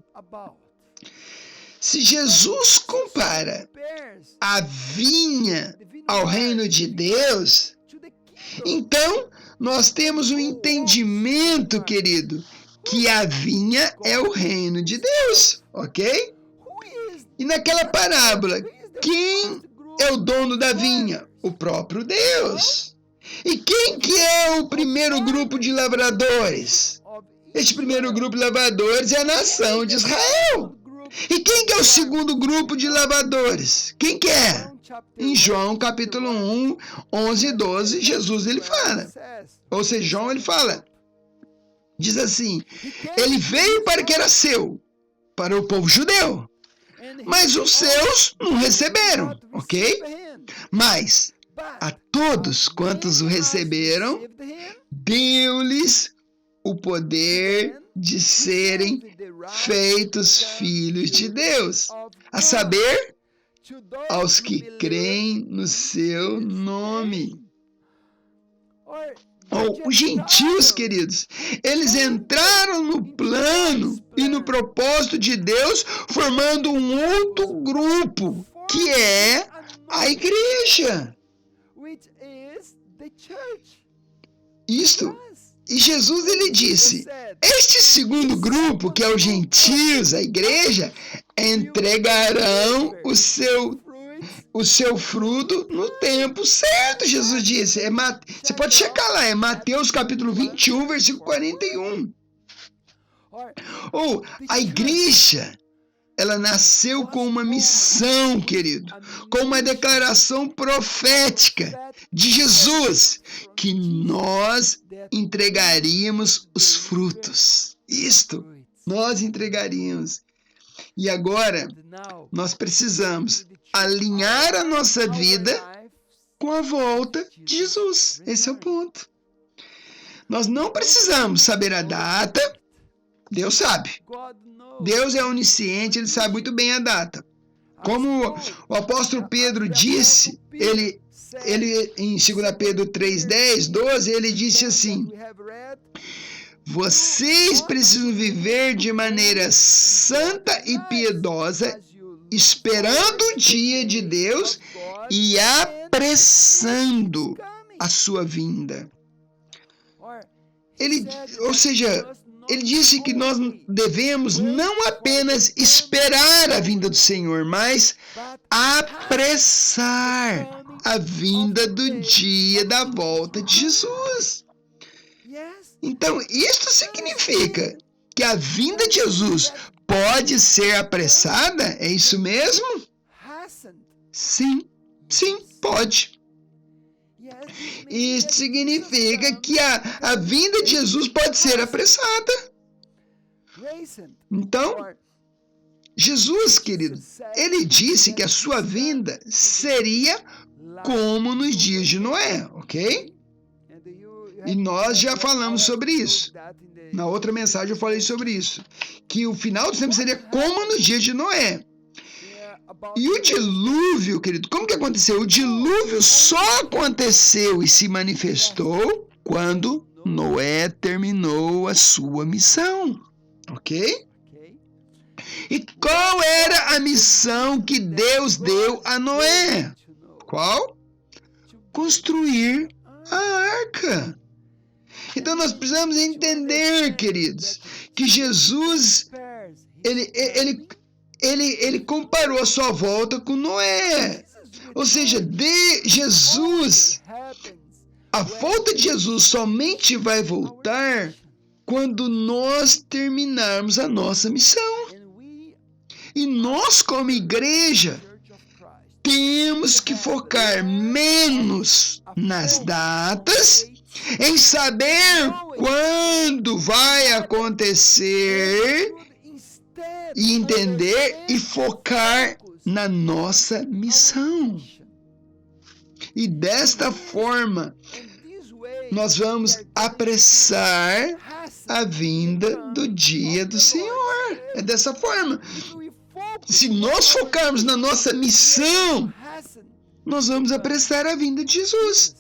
Se Jesus compara a vinha ao reino de Deus, então nós temos um entendimento, querido, que a vinha é o reino de Deus, ok? E naquela parábola, quem é o dono da vinha? O próprio Deus. E quem que é o primeiro grupo de lavradores? Este primeiro grupo de lavradores é a nação de Israel. E quem que é o segundo grupo de lavradores? Quem que é? Em João capítulo 1, 11 e 12, Jesus ele fala. Ou seja, João ele fala. Diz assim, ele veio para que era seu, para o povo judeu. Mas os seus não receberam, ok? Mas a todos quantos o receberam, deu-lhes o poder de serem feitos filhos de Deus, a saber, aos que creem no seu nome. Os gentios, queridos, eles entraram no plano e no propósito de Deus, formando um outro grupo, que é a igreja. Isto. E Jesus ele disse, este segundo grupo, que é os gentios, a igreja, entregarão o seu fruto no tempo certo, Jesus disse. Você pode checar lá, é Mateus capítulo 21, versículo 41. A igreja, ela nasceu com uma missão, querido, com uma declaração profética de Jesus, que nós entregaríamos os frutos. Isto, nós entregaríamos. E agora, nós precisamos alinhar a nossa vida com a volta de Jesus. Esse é o ponto. Nós não precisamos saber a data. Deus sabe. Deus é onisciente, ele sabe muito bem a data. Como o apóstolo Pedro disse, ele em 2 Pedro 3:10, 12, ele disse assim, vocês precisam viver de maneira santa e piedosa, esperando o dia de Deus e apressando a sua vinda. Ele disse que nós devemos não apenas esperar a vinda do Senhor, mas apressar a vinda do dia da volta de Jesus. Então, isto significa que a vinda de Jesus pode ser apressada? É isso mesmo? Sim, pode. Isso significa que a vinda de Jesus pode ser apressada. Então, Jesus, querido, ele disse que a sua vinda seria como nos dias de Noé, ok? E nós já falamos sobre isso. Na outra mensagem eu falei sobre isso. Que o final dos tempos seria como nos dias de Noé. E o dilúvio, querido, como que aconteceu? O dilúvio só aconteceu e se manifestou quando Noé terminou a sua missão. Ok? E qual era a missão que Deus deu a Noé? Qual? Construir a arca. Então nós precisamos entender, queridos, que Jesus, ele comparou a sua volta com Noé. Ou seja, a volta de Jesus somente vai voltar quando nós terminarmos a nossa missão. E nós, como igreja, temos que focar menos nas datas, em saber quando vai acontecer e entender e focar na nossa missão. E desta forma, nós vamos apressar a vinda do dia do Senhor. É dessa forma. Se nós focarmos na nossa missão, nós vamos apressar a vinda de Jesus.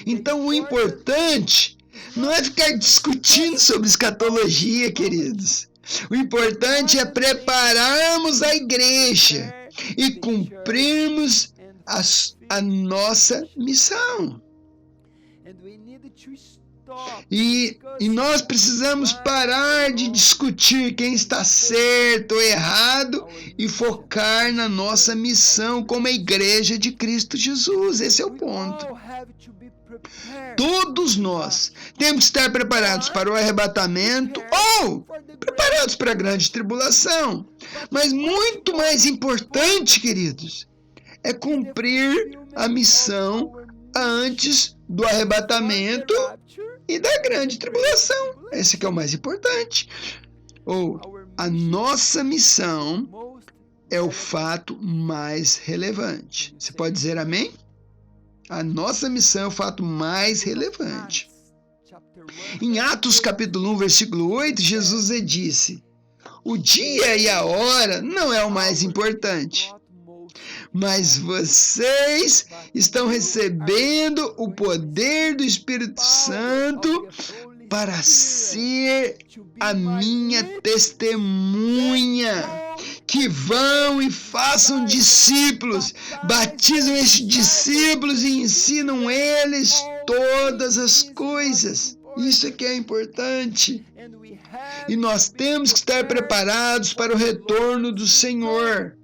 Então, o importante não é ficar discutindo sobre escatologia, queridos. O importante é prepararmos a igreja e cumprirmos a nossa missão. E nós precisamos parar de discutir quem está certo ou errado e focar na nossa missão como a igreja de Cristo Jesus. Esse é o ponto. Todos nós temos que estar preparados para o arrebatamento ou preparados para a grande tribulação. Mas muito mais importante, queridos, é cumprir a missão antes do arrebatamento e da grande tribulação. Esse que é o mais importante. Ou a nossa missão é o fato mais relevante. Você pode dizer amém? A nossa missão é o fato mais relevante. Em Atos capítulo 1, versículo 8, Jesus disse: o dia e a hora não é o mais importante, mas vocês estão recebendo o poder do Espírito Santo para ser a minha testemunha. Que vão e façam discípulos, batizam esses discípulos e ensinam eles todas as coisas. Isso é que é importante. E nós temos que estar preparados para o retorno do Senhor.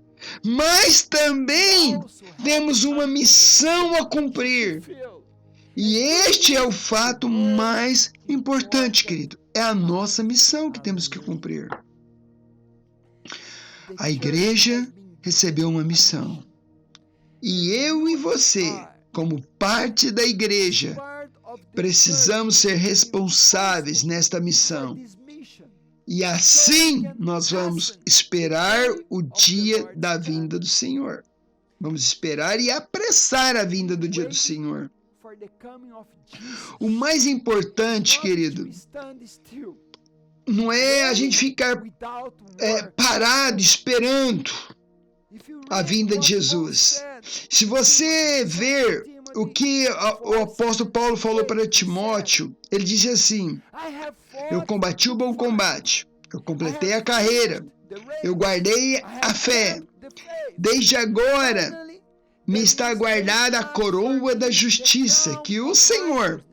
Mas também temos uma missão a cumprir. E este é o fato mais importante, querido. É a nossa missão que temos que cumprir. A igreja recebeu uma missão. E eu e você, como parte da igreja, precisamos ser responsáveis nesta missão. E assim nós vamos esperar o dia da vinda do Senhor. Vamos esperar e apressar a vinda do dia do Senhor. O mais importante, querido, não é a gente ficar parado esperando a vinda de Jesus. Se você ver o que o apóstolo Paulo falou para Timóteo, ele disse assim: eu combati o bom combate, eu completei a carreira, eu guardei a fé. Desde agora me está guardada a coroa da justiça, que o Senhor,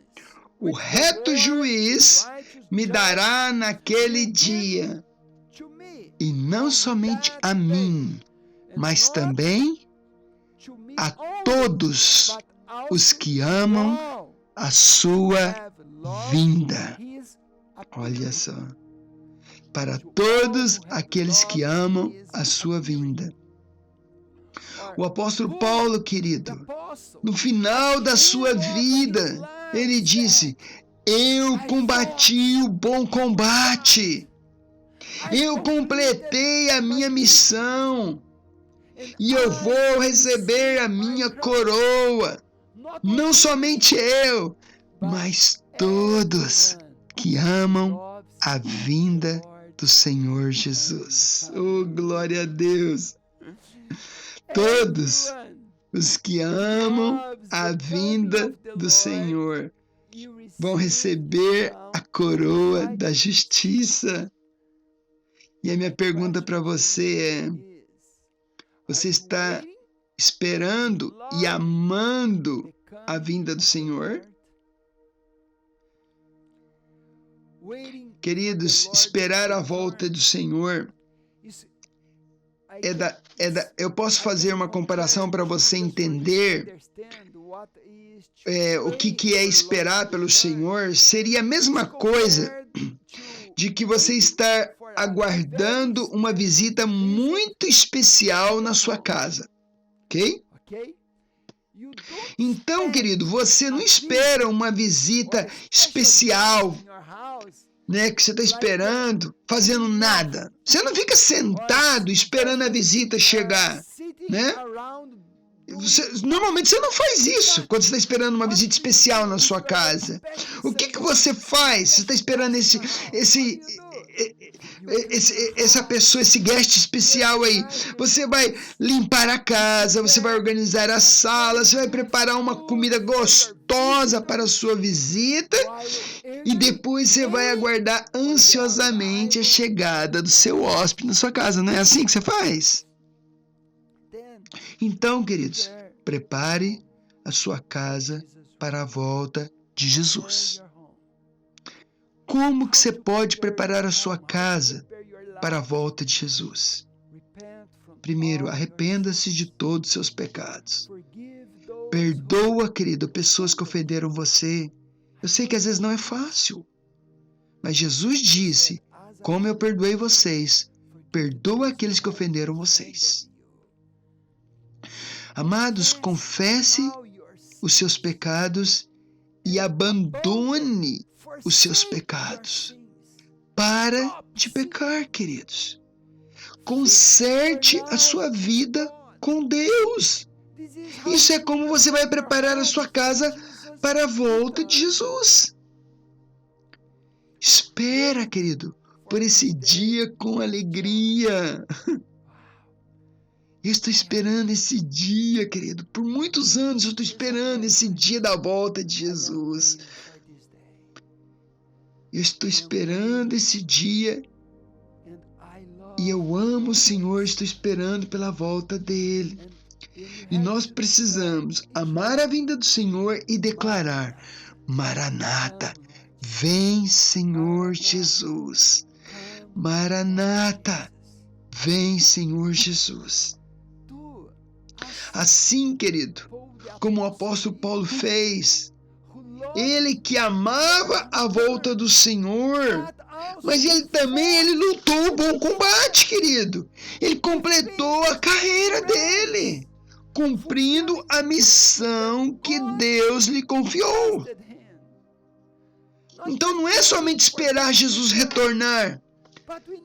o reto juiz, me dará naquele dia. E não somente a mim, mas também a todos os que amam a sua vinda. Olha só. Para todos aqueles que amam a sua vinda. O apóstolo Paulo, querido, no final da sua vida, ele disse: eu combati o bom combate. Eu completei a minha missão. E eu vou receber a minha coroa. Não somente eu, mas todos que amam a vinda do Senhor Jesus. Oh, glória a Deus! Todos os que amam a vinda do Senhor vão receber a coroa da justiça. E a minha pergunta para você é: você está esperando e amando a vinda do Senhor? Queridos, esperar a volta do Senhor eu posso fazer uma comparação para você entender o que é esperar pelo Senhor. Seria a mesma coisa de que você está aguardando uma visita muito especial na sua casa, ok? Então, querido, você não espera uma visita especial, né, que você está esperando, fazendo nada. Você não fica sentado esperando a visita chegar, né? Normalmente você não faz isso quando você está esperando uma visita especial na sua casa. O que você faz? Você está esperando essa pessoa, esse guest especial aí. Você vai limpar a casa, você vai organizar a sala, você vai preparar uma comida gostosa para a sua visita e depois você vai aguardar ansiosamente a chegada do seu hóspede na sua casa. Não é assim que você faz? Então, queridos, prepare a sua casa para a volta de Jesus. Como que você pode preparar a sua casa para a volta de Jesus? Primeiro, arrependa-se de todos os seus pecados. Perdoa, querido, pessoas que ofenderam você. Eu sei que às vezes não é fácil, mas Jesus disse: como eu perdoei vocês, perdoa aqueles que ofenderam vocês. Amados, confesse os seus pecados e abandone os seus pecados. Para de pecar, queridos. Conserte a sua vida com Deus. Isso é como você vai preparar a sua casa para a volta de Jesus. Espera, querido, por esse dia com alegria. Eu estou esperando esse dia, querido. Por muitos anos eu estou esperando esse dia da volta de Jesus. Eu estou esperando esse dia. E eu amo o Senhor, estou esperando pela volta dele. E nós precisamos amar a vinda do Senhor e declarar: Maranata, vem, Senhor Jesus. Maranata, vem, Senhor Jesus. Assim, querido, como o apóstolo Paulo fez, ele que amava a volta do Senhor, mas ele lutou o bom combate, querido. Ele completou a carreira dele, cumprindo a missão que Deus lhe confiou. Então não é somente esperar Jesus retornar,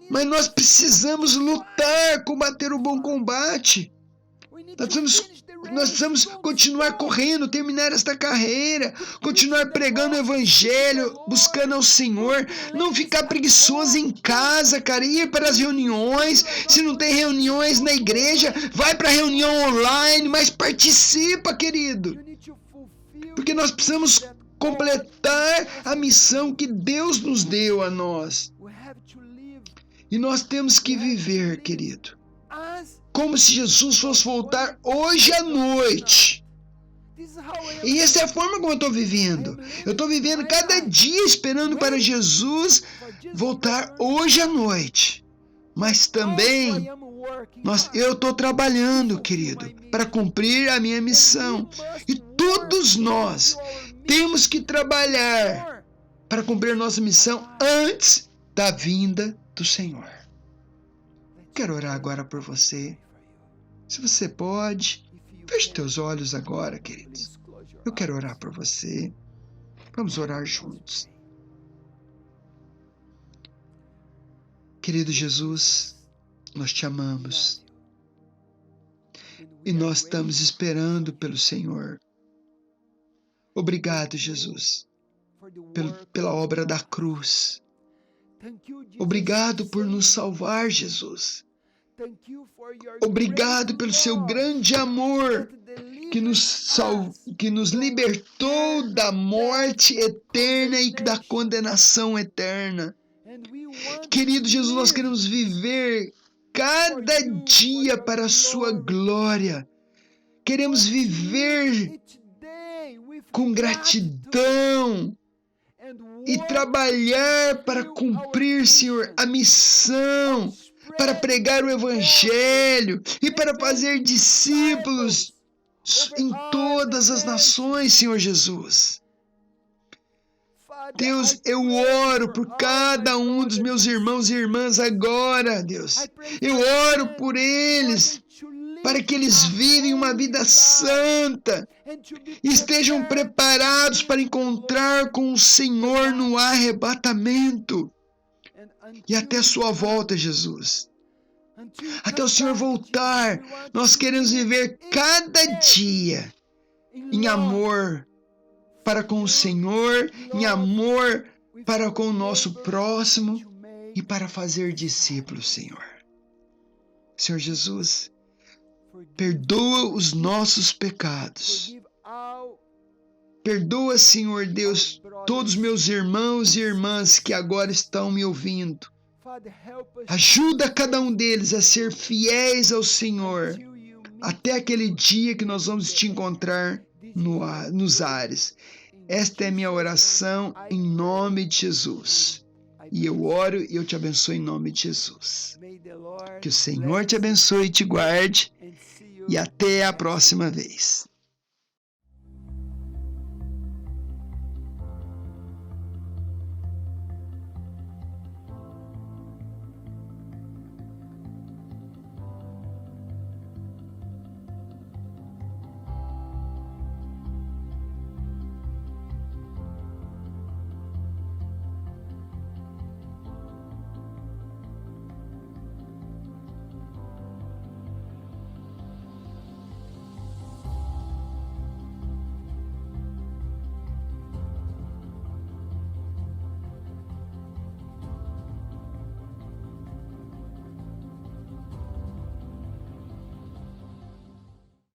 mas nós precisamos lutar, combater o bom combate. Nós precisamos continuar correndo, terminar esta carreira, continuar pregando o Evangelho, buscando ao Senhor, não ficar preguiçoso em casa, cara, ir para as reuniões. Se não tem reuniões na igreja, vai para a reunião online, mas participa, querido, porque nós precisamos completar a missão que Deus nos deu a nós. E nós temos que viver, querido, como se Jesus fosse voltar hoje à noite. E essa é a forma como eu estou vivendo. Eu estou vivendo cada dia esperando para Jesus voltar hoje à noite. Mas também eu estou trabalhando, querido, para cumprir a minha missão. E todos nós temos que trabalhar para cumprir a nossa missão antes da vinda do Senhor. Quero orar agora por você. Se você pode, feche teus olhos agora, queridos. Eu quero orar por você. Vamos orar juntos. Querido Jesus, nós te amamos. E nós estamos esperando pelo Senhor. Obrigado, Jesus, pela obra da cruz. Obrigado por nos salvar, Jesus. Obrigado pelo seu grande amor que nos libertou da morte eterna e da condenação eterna. Querido Jesus, nós queremos viver cada dia para a sua glória. Queremos viver com gratidão e trabalhar para cumprir, Senhor, a missão, para pregar o Evangelho e para fazer discípulos em todas as nações, Senhor Jesus. Deus, eu oro por cada um dos meus irmãos e irmãs agora, Deus. Eu oro por eles, para que eles vivem uma vida santa e estejam preparados para encontrar com o Senhor no arrebatamento e até sua volta, Jesus. Até o Senhor voltar, nós queremos viver cada dia em amor para com o Senhor, em amor para com o nosso próximo e para fazer discípulos, Senhor. Senhor Jesus, perdoa os nossos pecados. Perdoa, Senhor Deus, todos meus irmãos e irmãs que agora estão me ouvindo. Ajuda cada um deles a ser fiéis ao Senhor até aquele dia que nós vamos te encontrar nos ares. Esta é minha oração em nome de Jesus. E eu oro e eu te abençoo em nome de Jesus. Que o Senhor te abençoe e te guarde. E até a próxima vez.